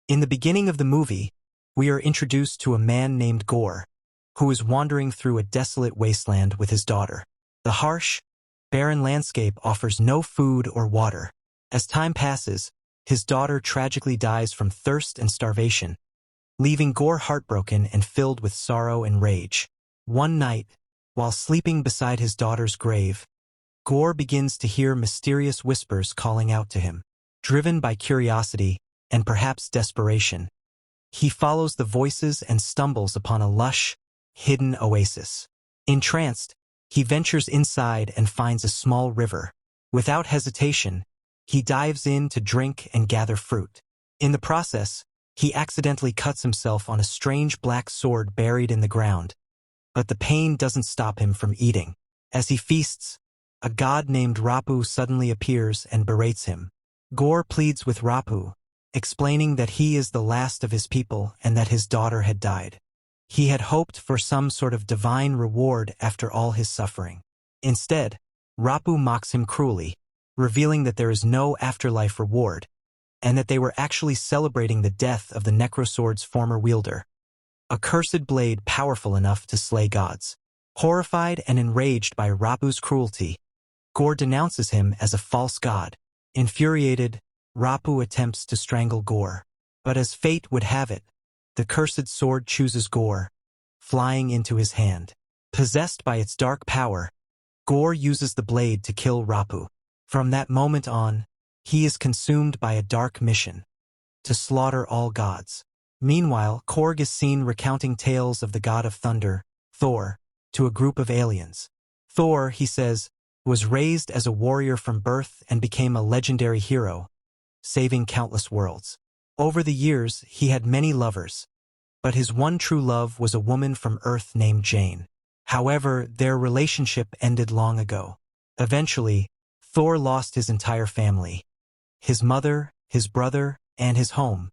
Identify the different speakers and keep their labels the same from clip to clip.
Speaker 1: In the beginning of the movie, we are introduced to a man named Gorr, who is wandering through a desolate wasteland with his daughter. The harsh, barren landscape offers no food or water. As time passes, his daughter tragically dies from thirst and starvation, leaving Gorr heartbroken and filled with sorrow and rage. One night, while sleeping beside his daughter's grave, Gorr begins to hear mysterious whispers calling out to him. Driven by curiosity and perhaps desperation, he follows the voices and stumbles upon a lush, hidden oasis. Entranced, he ventures inside and finds a small river. Without hesitation, he dives in to drink and gather fruit. In the process, he accidentally cuts himself on a strange black sword buried in the ground. But the pain doesn't stop him from eating. As he feasts, a god named Rapu suddenly appears and berates him. Gorr pleads with Rapu, explaining that he is the last of his people and that his daughter had died. He had hoped for some sort of divine reward after all his suffering. Instead, Rapu mocks him cruelly, revealing that there is no afterlife reward, and that they were actually celebrating the death of the Necrosword's former wielder, a cursed blade powerful enough to slay gods. Horrified and enraged by Rapu's cruelty, Gorr denounces him as a false god. Infuriated, Rapu attempts to strangle Gorr. But as fate would have it, the cursed sword chooses Gorr, flying into his hand. Possessed by its dark power, Gorr uses the blade to kill Rapu. From that moment on, he is consumed by a dark mission: to slaughter all gods. Meanwhile, Korg is seen recounting tales of the god of thunder, Thor, to a group of aliens. Thor, he says, was raised as a warrior from birth and became a legendary hero, saving countless worlds. Over the years, he had many lovers, but his one true love was a woman from Earth named Jane. However, their relationship ended long ago. Eventually, Thor lost his entire family: his mother, his brother, and his home,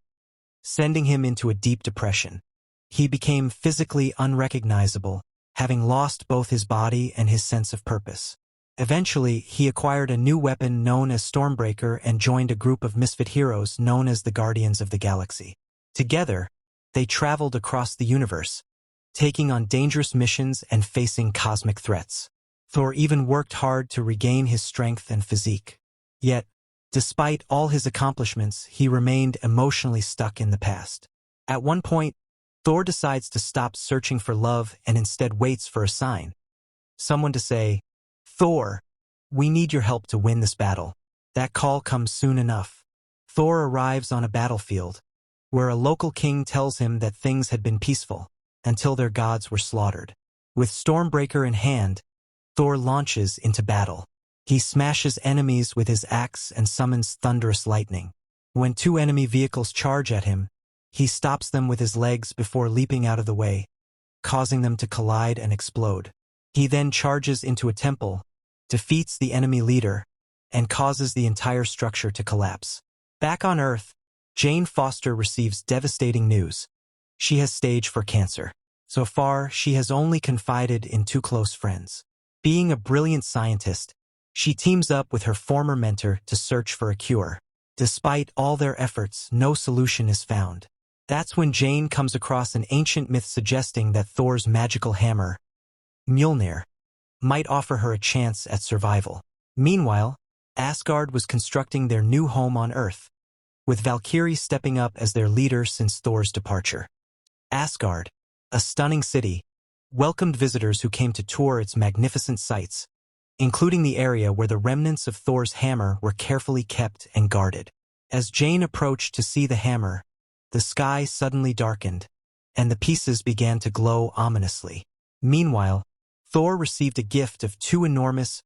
Speaker 1: sending him into a deep depression. He became physically unrecognizable, having lost both his body and his sense of purpose. Eventually, he acquired a new weapon known as Stormbreaker and joined a group of misfit heroes known as the Guardians of the Galaxy. Together, they traveled across the universe, taking on dangerous missions and facing cosmic threats. Thor even worked hard to regain his strength and physique. Yet, despite all his accomplishments, he remained emotionally stuck in the past. At one point, Thor decides to stop searching for love and instead waits for a sign. Someone to say, "Thor, we need your help to win this battle." That call comes soon enough. Thor arrives on a battlefield, where a local king tells him that things had been peaceful until their gods were slaughtered. With Stormbreaker in hand, Thor launches into battle. He smashes enemies with his axe and summons thunderous lightning. When two enemy vehicles charge at him, he stops them with his legs before leaping out of the way, causing them to collide and explode. He then charges into a temple, defeats the enemy leader, and causes the entire structure to collapse. Back on Earth, Jane Foster receives devastating news. She has stage 4 cancer. So far, she has only confided in 2 close friends. Being a brilliant scientist, she teams up with her former mentor to search for a cure. Despite all their efforts, no solution is found. That's when Jane comes across an ancient myth suggesting that Thor's magical hammer, Mjolnir, might offer her a chance at survival. Meanwhile, Asgard was constructing their new home on Earth, with Valkyrie stepping up as their leader since Thor's departure. Asgard, a stunning city, welcomed visitors who came to tour its magnificent sights, including the area where the remnants of Thor's hammer were carefully kept and guarded. As Jane approached to see the hammer, the sky suddenly darkened, and the pieces began to glow ominously. Meanwhile, Thor received a gift of 2 enormous,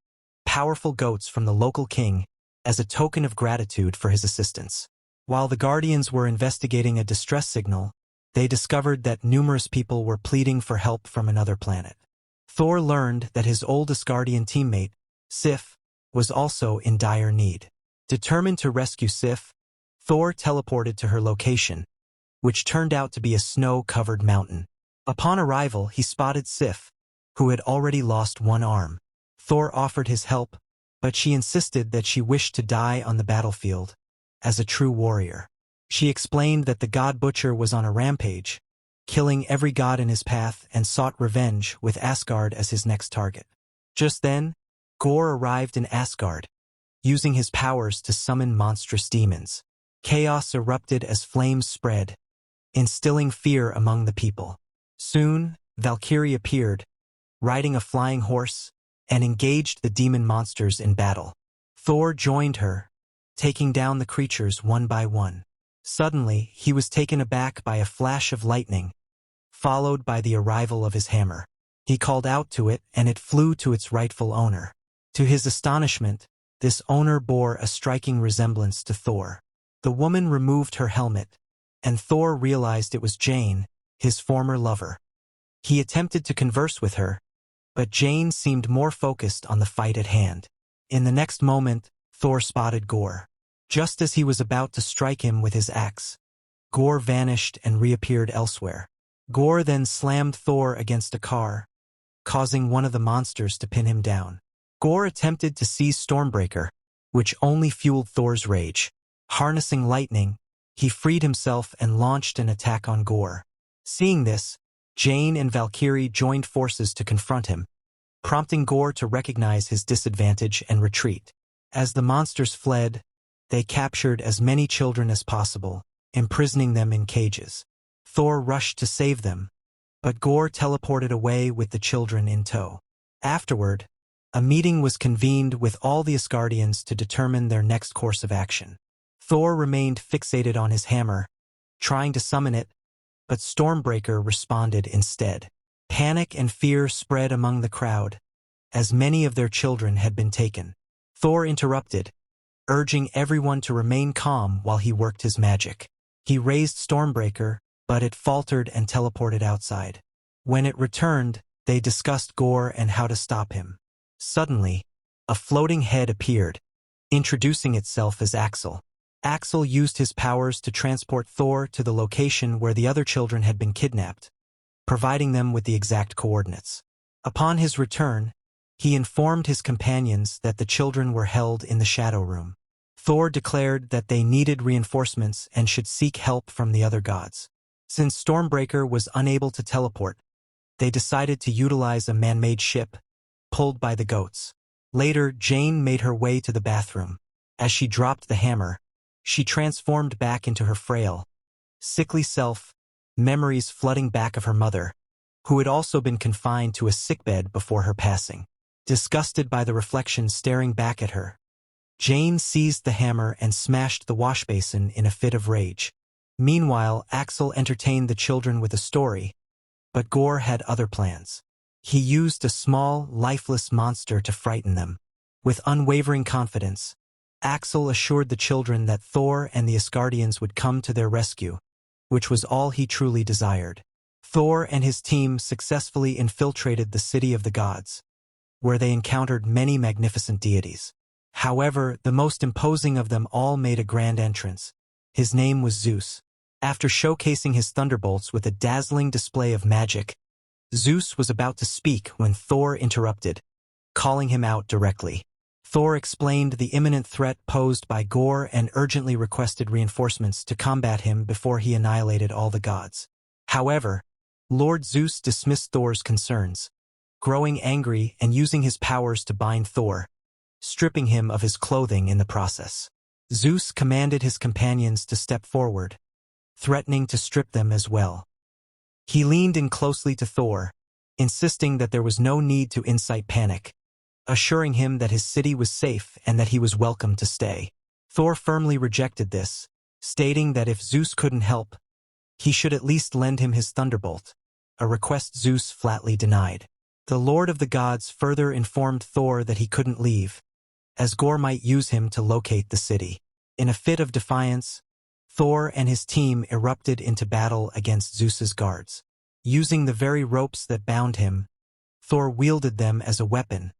Speaker 1: powerful goats from the local king as a token of gratitude for his assistance. While the Guardians were investigating a distress signal, they discovered that numerous people were pleading for help from another planet. Thor learned that his old Asgardian teammate, Sif, was also in dire need. Determined to rescue Sif, Thor teleported to her location, which turned out to be a snow-covered mountain. Upon arrival, he spotted Sif, who had already lost one arm. Thor offered his help, but she insisted that she wished to die on the battlefield as a true warrior. She explained that the god butcher was on a rampage, killing every god in his path, and sought revenge with Asgard as his next target. Just then, Gorr arrived in Asgard, using his powers to summon monstrous demons. Chaos erupted as flames spread, instilling fear among the people. Soon, Valkyrie appeared, riding a flying horse, and engaged the demon monsters in battle. Thor joined her, taking down the creatures one by one. Suddenly, he was taken aback by a flash of lightning, followed by the arrival of his hammer. He called out to it, and it flew to its rightful owner. To his astonishment, this owner bore a striking resemblance to Thor. The woman removed her helmet, and Thor realized it was Jane, his former lover. He attempted to converse with her, but Jane seemed more focused on the fight at hand. In the next moment, Thor spotted Gorr. Just as he was about to strike him with his axe, Gorr vanished and reappeared elsewhere. Gorr then slammed Thor against a car, causing one of the monsters to pin him down. Gorr attempted to seize Stormbreaker, which only fueled Thor's rage. Harnessing lightning, he freed himself and launched an attack on Gorr. Seeing this, Jane and Valkyrie joined forces to confront him, prompting Gorr to recognize his disadvantage and retreat. As the monsters fled, they captured as many children as possible, imprisoning them in cages. Thor rushed to save them, but Gorr teleported away with the children in tow. Afterward, a meeting was convened with all the Asgardians to determine their next course of action. Thor remained fixated on his hammer, trying to summon it, but Stormbreaker responded instead. Panic and fear spread among the crowd, as many of their children had been taken. Thor interrupted, urging everyone to remain calm while he worked his magic. He raised Stormbreaker, but it faltered and teleported outside. When it returned, they discussed Gorr and how to stop him. Suddenly, a floating head appeared, introducing itself as Axel. Axel used his powers to transport Thor to the location where the other children had been kidnapped, providing them with the exact coordinates. Upon his return, he informed his companions that the children were held in the Shadow Room. Thor declared that they needed reinforcements and should seek help from the other gods. Since Stormbreaker was unable to teleport, they decided to utilize a man-made ship, pulled by the goats. Later, Jane made her way to the bathroom. As she dropped the hammer, she transformed back into her frail, sickly self, memories flooding back of her mother, who had also been confined to a sickbed before her passing. Disgusted by the reflection staring back at her, Jane seized the hammer and smashed the washbasin in a fit of rage. Meanwhile, Axel entertained the children with a story, but Gorr had other plans. He used a small, lifeless monster to frighten them. With unwavering confidence, Axel assured the children that Thor and the Asgardians would come to their rescue, which was all he truly desired. Thor and his team successfully infiltrated the city of the gods, where they encountered many magnificent deities. However, the most imposing of them all made a grand entrance. His name was Zeus. After showcasing his thunderbolts with a dazzling display of magic, Zeus was about to speak when Thor interrupted, calling him out directly. Thor explained the imminent threat posed by Gorr and urgently requested reinforcements to combat him before he annihilated all the gods. However, Lord Zeus dismissed Thor's concerns, growing angry and using his powers to bind Thor, stripping him of his clothing in the process. Zeus commanded his companions to step forward, threatening to strip them as well. He leaned in closely to Thor, insisting that there was no need to incite panic, assuring him that his city was safe and that he was welcome to stay. Thor firmly rejected this, stating that if Zeus couldn't help, he should at least lend him his thunderbolt, a request Zeus flatly denied. The Lord of the Gods further informed Thor that he couldn't leave, as Gorr might use him to locate the city. In a fit of defiance, Thor and his team erupted into battle against Zeus's guards. Using the very ropes that bound him, Thor wielded them as a weapon,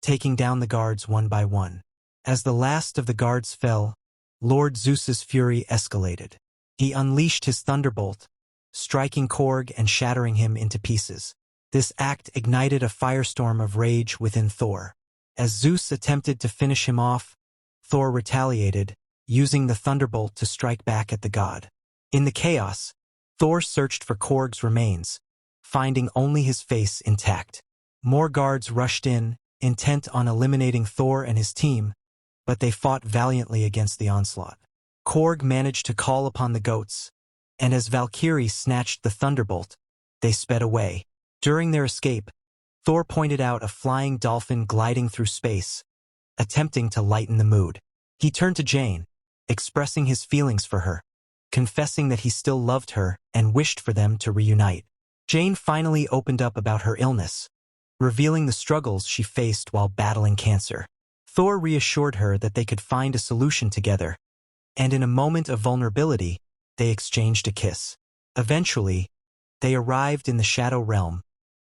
Speaker 1: taking down the guards one by one. As the last of the guards fell, Lord Zeus's fury escalated. He unleashed his thunderbolt, striking Korg and shattering him into pieces. This act ignited a firestorm of rage within Thor. As Zeus attempted to finish him off, Thor retaliated, using the thunderbolt to strike back at the god. In the chaos, Thor searched for Korg's remains, finding only his face intact. More guards rushed in, intent on eliminating Thor and his team, but they fought valiantly against the onslaught. Korg managed to call upon the goats, and as Valkyrie snatched the thunderbolt, they sped away. During their escape, Thor pointed out a flying dolphin gliding through space, attempting to lighten the mood. He turned to Jane, expressing his feelings for her, confessing that he still loved her and wished for them to reunite. Jane finally opened up about her illness, revealing the struggles she faced while battling cancer. Thor reassured her that they could find a solution together, and in a moment of vulnerability, they exchanged a kiss. Eventually, they arrived in the Shadow Realm,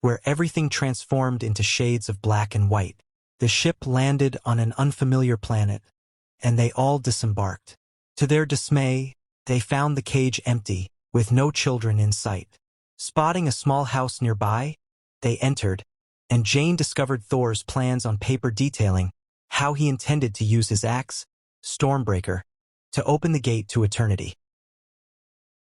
Speaker 1: where everything transformed into shades of black and white. The ship landed on an unfamiliar planet, and they all disembarked. To their dismay, they found the cage empty, with no children in sight. Spotting a small house nearby, they entered, and Jane discovered Thor's plans on paper detailing how he intended to use his axe, Stormbreaker, to open the gate to eternity.